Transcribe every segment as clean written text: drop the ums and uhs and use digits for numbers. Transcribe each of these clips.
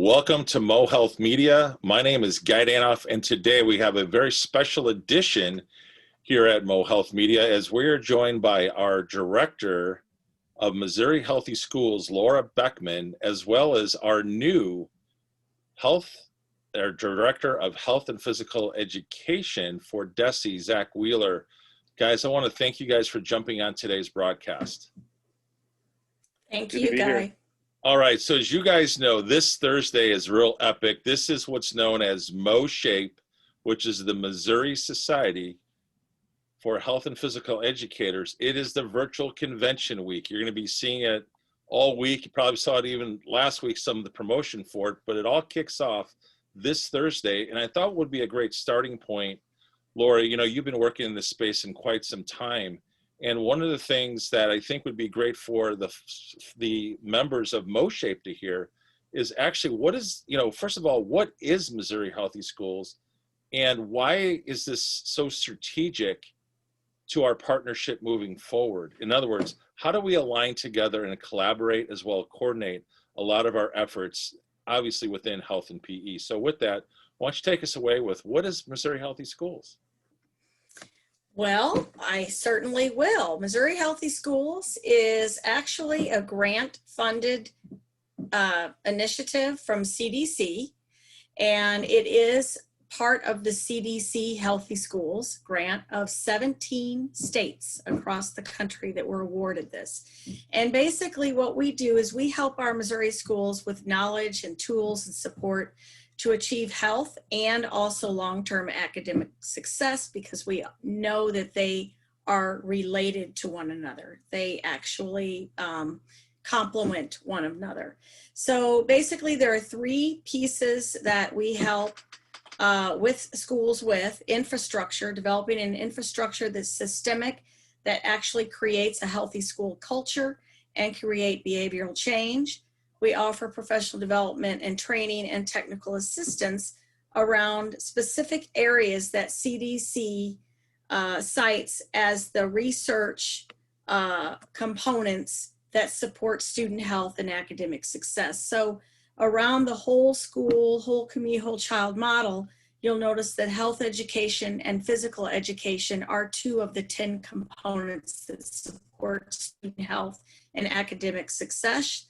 Welcome to Mo Health Media. My name is Guy Danhoff, and today we have a very special edition here at Mo Health Media as we're joined by our Director of Missouri Healthy Schools, Laura Beckmann, as well as our new Director of Health and Physical Education for DESE, Zach Wheeler. Guys, I want to thank you guys for jumping on today's broadcast. Thank you, Guy. All right, so as you guys know, this Thursday is real epic. This is what's known as MOSHAPE, which is the Missouri Society for Health and Physical Educators. It is the virtual convention week. You're going to be seeing it all week. You probably saw it even last week, some of the promotion for it, but it all kicks off this Thursday. And I thought would be a great starting point, Laura, you know, you've been working in this space in quite some time. And one of the things that I think would be great for the members of MOSHAPE to hear is actually what is, first of all, what is Missouri Healthy Schools and why is this so strategic to our partnership moving forward? In other words, how do we align together and collaborate as well as coordinate a lot of our efforts, obviously within health and PE? So with that, why don't you take us away with what is Missouri Healthy Schools? Well, I certainly will. Missouri Healthy Schools is actually a grant-funded initiative from CDC, and it is part of the CDC Healthy Schools grant of 17 states across the country that were awarded this. And basically what we do is we help our Missouri schools with knowledge and tools and support to achieve health and also long-term academic success, because we know that they are related to one another. They actually complement one another. So basically there are three pieces that we help with schools with: infrastructure, developing an infrastructure that's systemic, that actually creates a healthy school culture and create behavioral change. We offer professional development and training and technical assistance around specific areas that CDC cites as the research components that support student health and academic success. So around the whole school, whole community, whole child model, you'll notice that health education and physical education are two of the 10 components that support student health and academic success.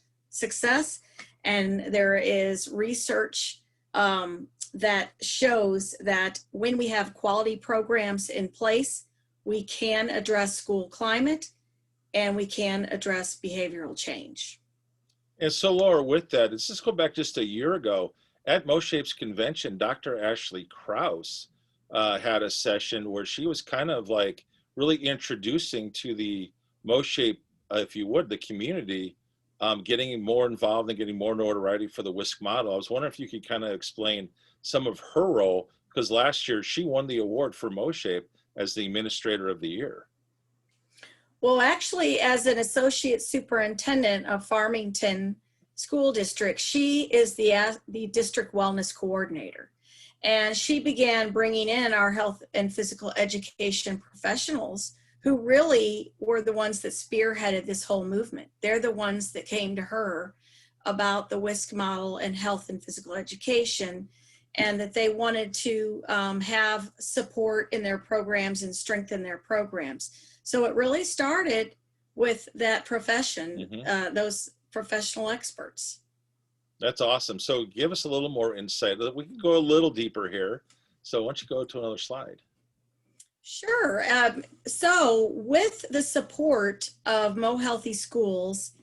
And there is research that shows that when we have quality programs in place, we can address school climate and we can address behavioral change. And so, Laura, with that, let's just go back just a year ago at MOSHAPE's convention. Dr. Ashley Krause had a session where she was kind of like really introducing to the MOSHAPE, if you would, the community, getting more involved and getting more notoriety for the WISC model. I was wondering if you could kind of explain some of her role, because last year she won the award for MOSHAPE as the Administrator of the Year. Well, actually, as an associate superintendent of Farmington School District, she is the district wellness coordinator. And she began bringing in our health and physical education professionals who really were the ones that spearheaded this whole movement. They're the ones that came to her about the WISC model and health and physical education, and that they wanted to have support in their programs and strengthen their programs. So it really started with that profession, those professional experts. That's awesome. So give us a little more insight. We can go a little deeper here. So why don't you go to another slide? Sure. So with the support of Mo Healthy Schools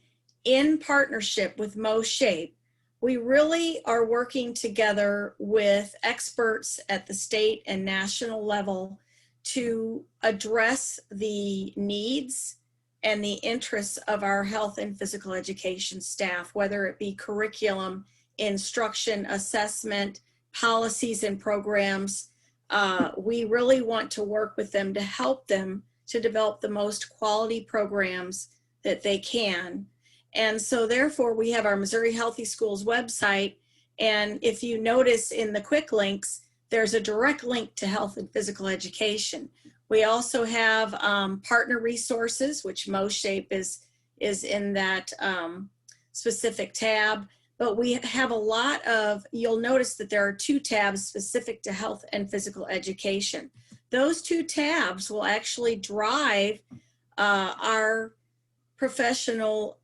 in partnership with MOSHAPE, we really are working together with experts at the state and national level to address the needs and the interests of our health and physical education staff, whether it be curriculum, instruction, assessment, policies and programs. We really want to work with them to help them to develop the most quality programs that they can. And so therefore we have our Missouri Healthy Schools website. And if you notice in the quick links, there's a direct link to health and physical education. We also have partner resources, which MOSHAPE is in that specific tab. but we have a lot of, you'll notice that there are 2 tabs specific to health and physical education. Those 2 tabs will actually drive our professionals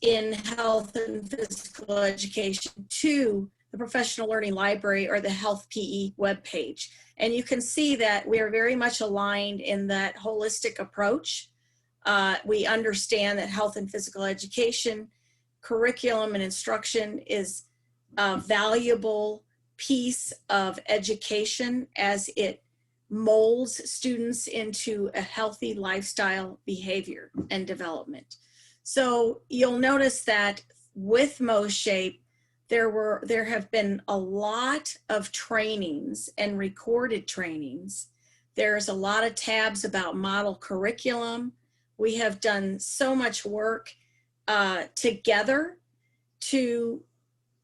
in health and physical education to the professional learning library or the health PE webpage. And you can see that we are very much aligned in that holistic approach. We understand that health and physical education curriculum and instruction is a valuable piece of education as it molds students into a healthy lifestyle behavior and development. So you'll notice that with MOSHAPE, there have been a lot of trainings and recorded trainings. There's a lot of tabs about model curriculum. We have done so much work together to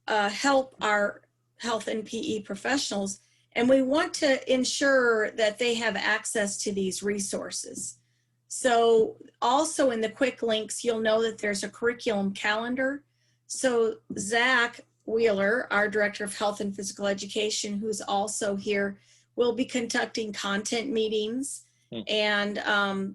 help our health and PE professionals, and we want to ensure that they have access to these resources. So also in the quick links, you'll know that there's a curriculum calendar. So Zach Wheeler, our Director of Health and Physical Education, who's also here, will be conducting content meetings, and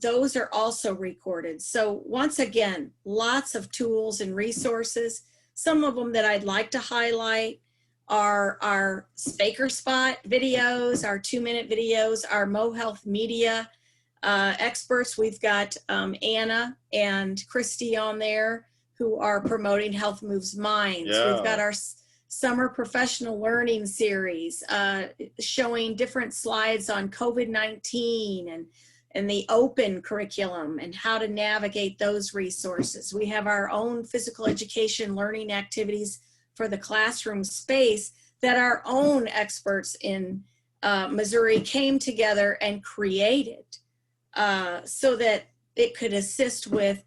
those are also recorded. So once again, lots of tools and resources. Some of them that I'd like to highlight are our Spaker Spot videos, our 2-minute videos, our MoHealth Media experts. We've got Anna and Christy on there who are promoting Health Moves Minds. Yeah. We've got our summer professional learning series showing different slides on COVID-19 and the open curriculum and how to navigate those resources. We have our own physical education learning activities for the classroom space that our own experts in Missouri came together and created so that it could assist with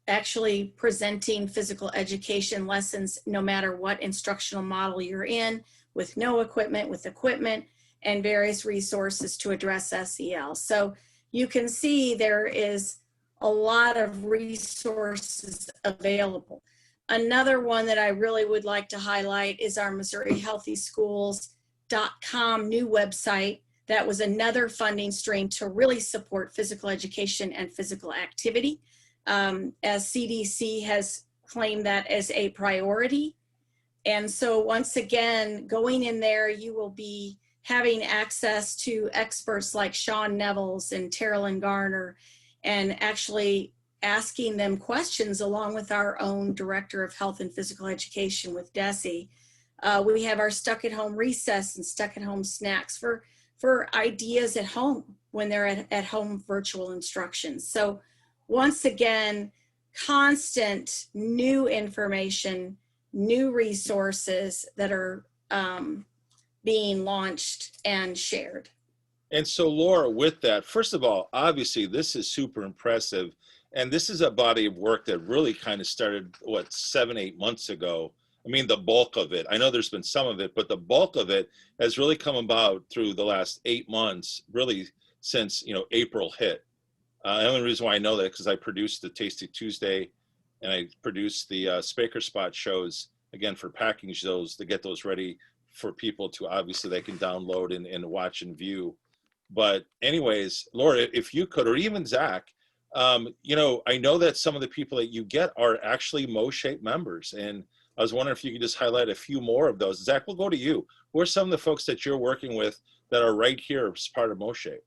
actually presenting physical education lessons no matter what instructional model you're in, with no equipment, with equipment, and various resources to address SEL. So you can see there is a lot of resources available. Another one that I really would like to highlight is our Missouri Healthyschools.com new website. That was another funding stream to really support physical education and physical activity, as CDC has claimed that as a priority. And so once again, going in there, you will be having access to experts like Sean Nevels and Terilyn Garner, and actually asking them questions along with our own Director of Health and Physical Education with DESE. We have our Stuck at Home Recess and Stuck at Home Snacks for ideas at home when they're at home virtual instruction. So once again, constant new information, new resources that are being launched and shared. And so, Laura, with that, first of all, obviously, this is super impressive. And this is a body of work that really kind of started, 7-8 months ago. I mean, the bulk of it, I know there's been some of it, but the bulk of it has really come about through the last 8 months, really since, April hit. The only reason why I know that, because I produced the Tasty Tuesday and I produced the Spaker Spot shows, again, for packaging those, to get those ready for people to, obviously, they can download and watch and view. But anyways, Laura, if you could, or even Zach, I know that some of the people that you get are actually MOSHAPE members. And I was wondering if you could just highlight a few more of those. Zach, we'll go to you. Who are some of the folks that you're working with that are right here as part of MOSHAPE?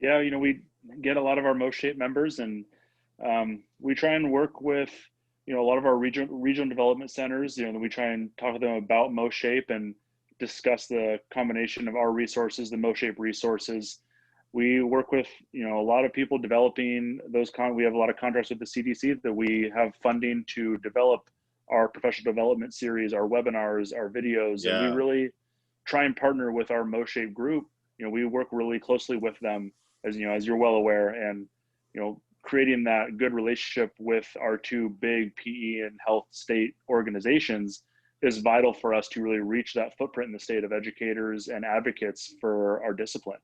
Yeah, we get a lot of our MOSHAPE members, and we try and work with, a lot of our regional development centers. We try and talk to them about MOSHAPE and discuss the combination of our resources, the MOSHAPE resources. We work with, a lot of people developing those. We have a lot of contracts with the CDC that we have funding to develop our professional development series, our webinars, our videos, Yeah. And we really try and partner with our MOSHAPE group. We work really closely with them, as you're well aware, and creating that good relationship with our 2 big PE and health state organizations is vital for us to really reach that footprint in the state of educators and advocates for our discipline.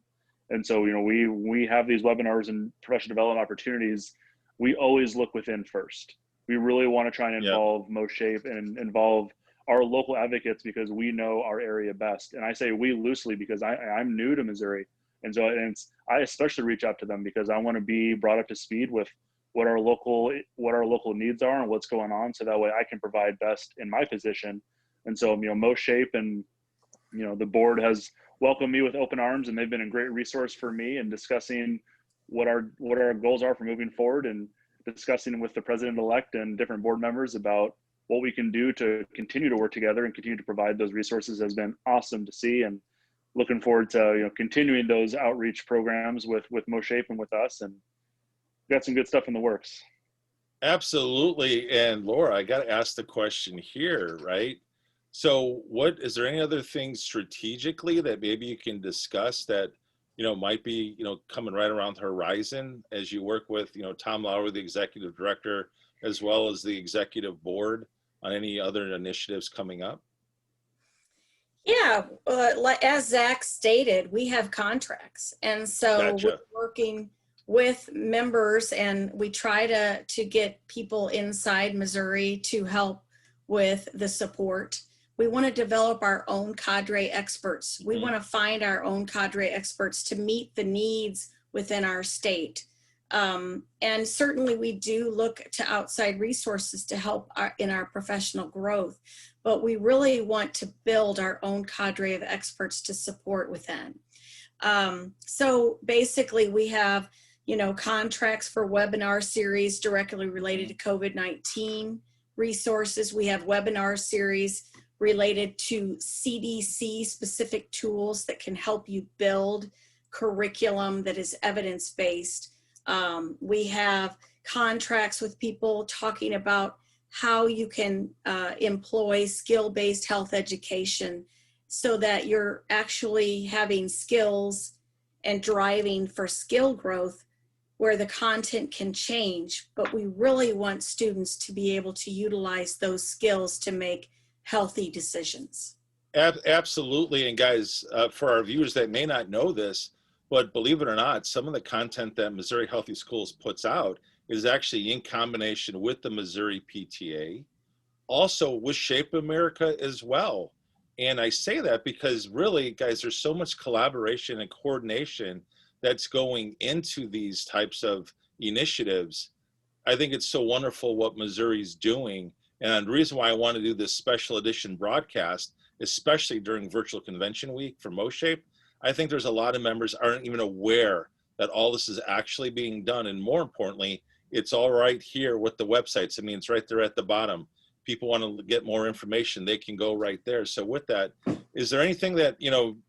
And so, we have these webinars and professional development opportunities. We always look within first. we really want to try and Yep. involve MOSHAPE and involve our local advocates because we know our area best. And I say we loosely because I'm new to Missouri. And so I especially reach out to them because I want to be brought up to speed with what our local needs are and what's going on. So that way I can provide best in my position. And so, MOSHAPE and, the board has welcomed me with open arms, and they've been a great resource for me in discussing what our goals are for moving forward, and discussing with the president-elect and different board members about what we can do to continue to work together and continue to provide those resources has been awesome to see. And looking forward to continuing those outreach programs with MOSHAPE and with us, and got some good stuff in the works. Absolutely. And Laura, I got to ask the question here, right? So is there any other things strategically that maybe you can discuss that, might be, coming right around the horizon as you work with, Tom Lowry, the executive director, as well as the executive board on any other initiatives coming up? Yeah, as Zach stated, we have contracts. And so Gotcha. we're working with members, and we try to get people inside Missouri to help with the support. We want to develop our own cadre experts. We want to find our own cadre experts to meet the needs within our state. And certainly we do look to outside resources to help in our professional growth, but we really want to build our own cadre of experts to support within. So basically we have, contracts for webinar series directly related to COVID-19 resources. We have webinar series related to CDC specific tools that can help you build curriculum that is evidence-based. We have contracts with people talking about how you can employ skill-based health education so that you're actually having skills and driving for skill growth where the content can change, but we really want students to be able to utilize those skills to make healthy decisions. Absolutely. And guys, for our viewers that may not know this, but believe it or not, some of the content that Missouri Healthy Schools puts out is actually in combination with the Missouri PTA, also with Shape America as well. And I say that because really, guys, there's so much collaboration and coordination that's going into these types of initiatives. I think it's so wonderful what Missouri's doing. And the reason why I want to do this special edition broadcast, especially during virtual convention week for MOSHAPE, I think there's a lot of members aren't even aware that all this is actually being done. And more importantly, it's all right here with the websites. I mean, it's right there at the bottom. People want to get more information, they can go right there. So with that, is there anything that,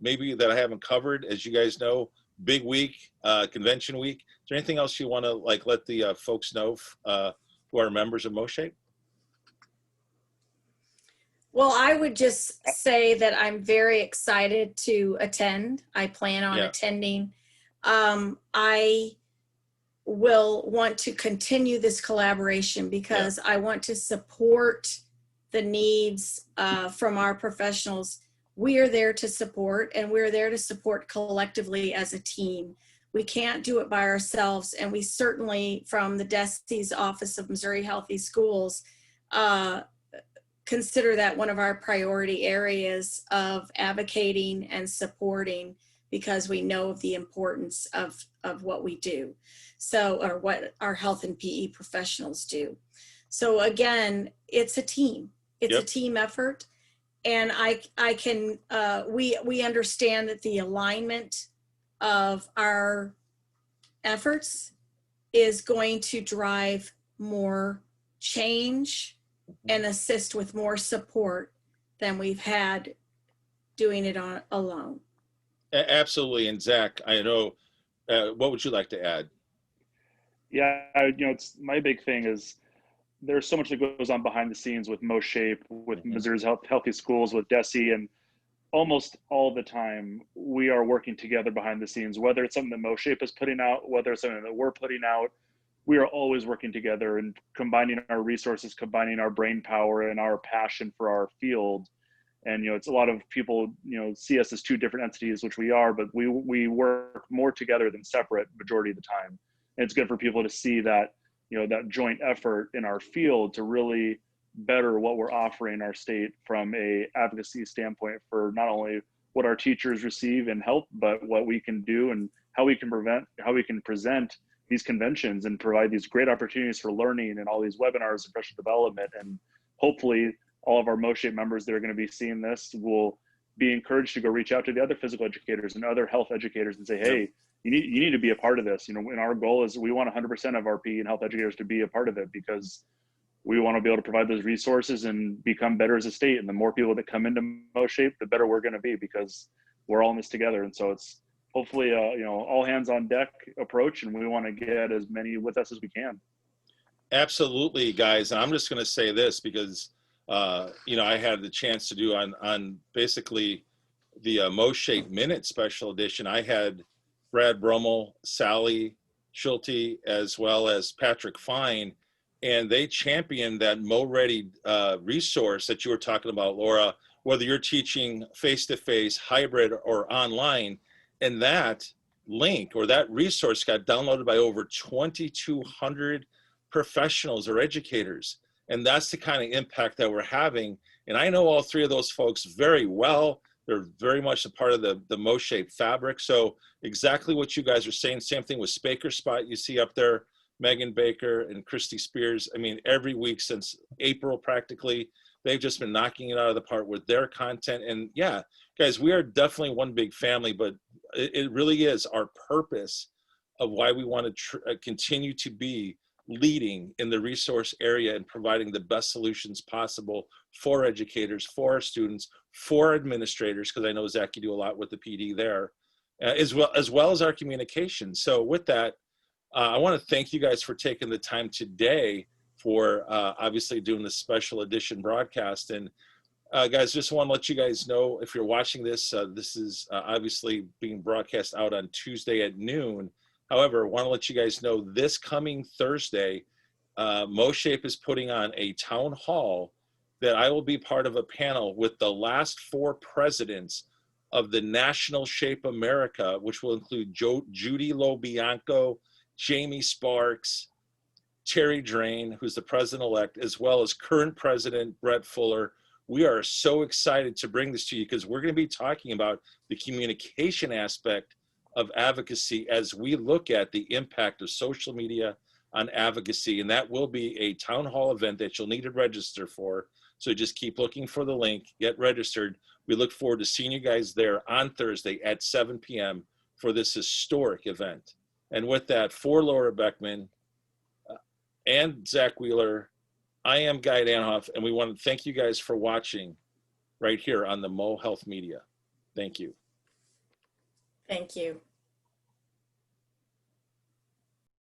maybe that I haven't covered? As you guys know, big week, convention week. Is there anything else you want to let the folks know who are members of MOSHAPE? Well, I would just say that I'm very excited to attend. I plan on attending. I will want to continue this collaboration because I want to support the needs from our professionals. We are there to support, and we're there to support collectively as a team. We can't do it by ourselves, and we certainly, from the DESE's Office of Missouri Healthy Schools, consider that one of our priority areas of advocating and supporting, because we know of the importance of what we do. So, or what our health and PE professionals do. So again, it's a team. It's a team effort. And we understand that the alignment of our efforts is going to drive more change and assist with more support than we've had doing it alone. Absolutely. And Zach, I know, what would you like to add? Yeah, it's my big thing is there's so much that goes on behind the scenes with MOSHAPE, with Missouri's Healthy Schools, with DESE, and almost all the time we are working together behind the scenes, whether it's something that MOSHAPE is putting out, whether it's something that we're putting out. We are always working together and combining our resources, combining our brain power and our passion for our field. And, it's a lot of people, see us as two different entities, which we are, but we work more together than separate majority of the time. And it's good for people to see that that joint effort in our field to really better what we're offering our state from a advocacy standpoint for not only what our teachers receive and help, but what we can do and how we can present these conventions and provide these great opportunities for learning and all these webinars and professional development. And hopefully all of our MOSHAPE members that are going to be seeing this will be encouraged to go reach out to the other physical educators and other health educators and say, hey, you need to be a part of this. And our goal is we want 100% of our PE and health educators to be a part of it, because we want to be able to provide those resources and become better as a state. And the more people that come into MOSHAPE, the better we're going to be, because we're all in this together. And so it's hopefully all hands on deck approach, and we want to get as many with us as we can. Absolutely, guys. I'm just going to say this because I had the chance to do on basically the MOSHAPE Minute Special Edition. I had Brad Brummel, Sally Schulte, as well as Patrick Fine, and they championed that MoReady resource that you were talking about, Laura, whether you're teaching face-to-face, hybrid, or online. And that link or that resource got downloaded by over 2,200 professionals or educators. And that's the kind of impact that we're having. And I know all three of those folks very well. They're very much a part of the MOSHAPE fabric. So exactly what you guys are saying, same thing with Spaker Spot, you see up there, Megan Baker and Christy Spears. I mean, every week since April practically, they've just been knocking it out of the park with their content. And yeah, guys, we are definitely one big family, but it really is our purpose of why we want to continue to be leading in the resource area and providing the best solutions possible for educators, for our students, for administrators, because I know, Zach, you do a lot with the PD there, as well as our communication. So with that, I want to thank you guys for taking the time today for obviously doing this special edition broadcast. And guys, just want to let you guys know, if you're watching this, this is obviously being broadcast out on Tuesday at noon. However, I want to let you guys know this coming Thursday, MOSHAPE is putting on a town hall that I will be part of a panel with the last 4 presidents of the National Shape America, which will include Judy LoBianco, Jamie Sparks, Terry Drain, who's the president-elect, as well as current president Brett Fuller. We are so excited to bring this to you because we're going to be talking about the communication aspect of advocacy as we look at the impact of social media on advocacy. And that will be a town hall event that you'll need to register for. So just keep looking for the link, get registered. We look forward to seeing you guys there on Thursday at 7 p.m. for this historic event. And with that, for Laura Beckmann and Zach Wheeler, I am Guy Danhoff, and we want to thank you guys for watching right here on the Mo Health Media. Thank you. Thank you.